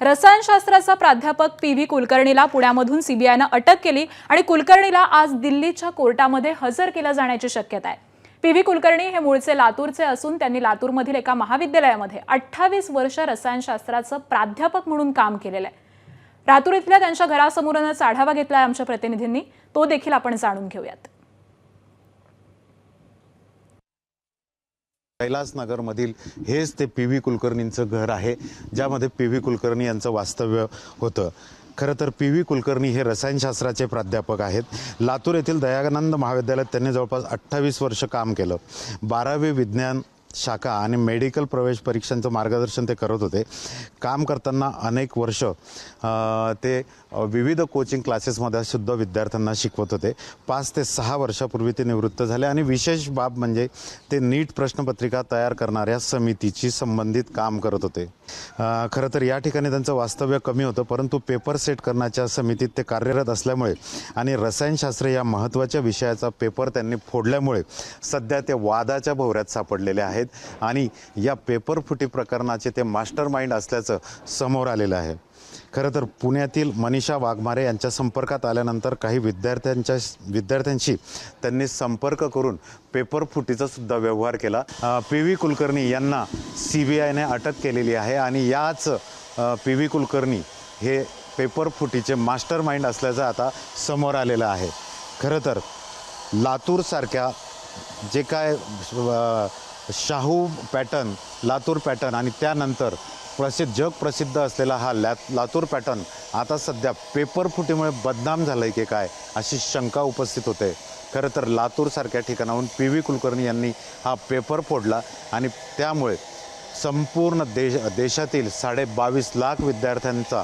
रसायनशास्त्राचा प्राध्यापक पी.व्ही. कुलकर्णीला पुण्यामधून सीबीआयने अटक केली आणि कुलकर्णीला आज दिल्लीच्या कोर्टामध्ये हजर केलं जाण्याची शक्यता आहे। पी.व्ही. कुलकर्णी हे मूळचे लातूरचे असून त्यांनी लातूरमधील एका महाविद्यालयामध्ये 28 वर्ष रसायनशास्त्राचं प्राध्यापक म्हणून काम केलेलं आहे। लातूर इथल्या त्यांच्या घरासमोरूनच आढावा घेतलाय आमच्या प्रतिनिधींनी, तो देखील आपण जाणून घेऊयात। कैलासनगर मधील हेच ते पी.व्ही. कुलकर्णींचं घर आहे, ज्यामध्ये पी.व्ही. कुलकर्णी यांचं वास्तव्य होतं। खरं तर पी.व्ही. कुलकर्णी हे रसायनशास्त्राचे प्राध्यापक आहेत। लातूर येथील दयानंद महाविद्यालयात त्यांनी जवळपास 28 वर्ष काम केलं। 12वी विज्ञान शाखा आणि मेडिकल प्रवेश परीक्षांचं मार्गदर्शन ते करत होते। काम करताना अनेक वर्ष ते विविध कोचिंग क्लासेसमध्ये सुद्धा विद्यार्थ्यांना शिकवत होते। 5 ते 6 वर्षापूर्वी ते निवृत्त झाले आणि विशेष बाब म्हणजे ते नीट प्रश्नपत्रिका तयार करणाऱ्या समितीची संबंधित काम करत होते। खरं तर या ठिकाणी त्यांचं वास्तव्य कमी होतं, परंतु पेपर सेट करण्याच्या समितीत ते कार्यरत असल्यामुळे आणि रसायनशास्त्र या महत्त्वाच्या विषयाचा पेपर त्यांनी फोडल्यामुळे सध्या ते वादाच्या भोवऱ्यात सापडलेले आहेत आणि या पेपर फुटी प्रकरणाचे ते मास्टरमाइंड असल्याचं समोर आलेलं आहे। खरं तर पुण्यातील मनीषा वाघमारे यांच्या संपर्कात आल्यानंतर काही विद्यार्थ्यांशी त्यांनी संपर्क करून पेपर फुटीचा सुद्धा व्यवहार केला। पी.व्ही. कुलकर्णी यांना सीबीआयने अटक केलेली आहे आणि याच पी.व्ही. कुलकर्णी हे पेपर फुटीचे मास्टरमाइंड असल्याचं आता समोर आलेलं आहे। खरं तर लातूरसारख्या जे काय शाहू पॅटर्न, लातूर पॅटर्न आणि त्यानंतर जगप्रसिद्ध असलेला हा लातूर पॅटर्न आता सध्या पेपर फुटीमुळे बदनाम झालंय की काय अशी शंका उपस्थित होते। खरं तर लातूरसारख्या ठिकाणाहून पी.व्ही. कुलकर्णी यांनी हा पेपर फोडला आणि त्यामुळे संपूर्ण देशातील 22.5 लाख विद्यार्थ्यांचा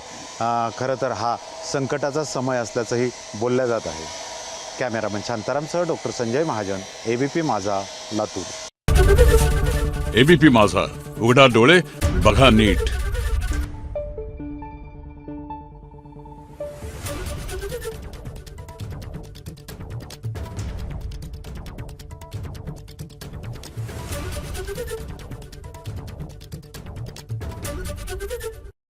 खरं तर हा संकटाचा समय असल्याचंही बोललं जात आहे। कॅमेरामन शांतारामसह डॉक्टर संजय महाजन, एबीपी माझा, लातूर। एबीपी माझा, उघडा डोळे बघा नीट।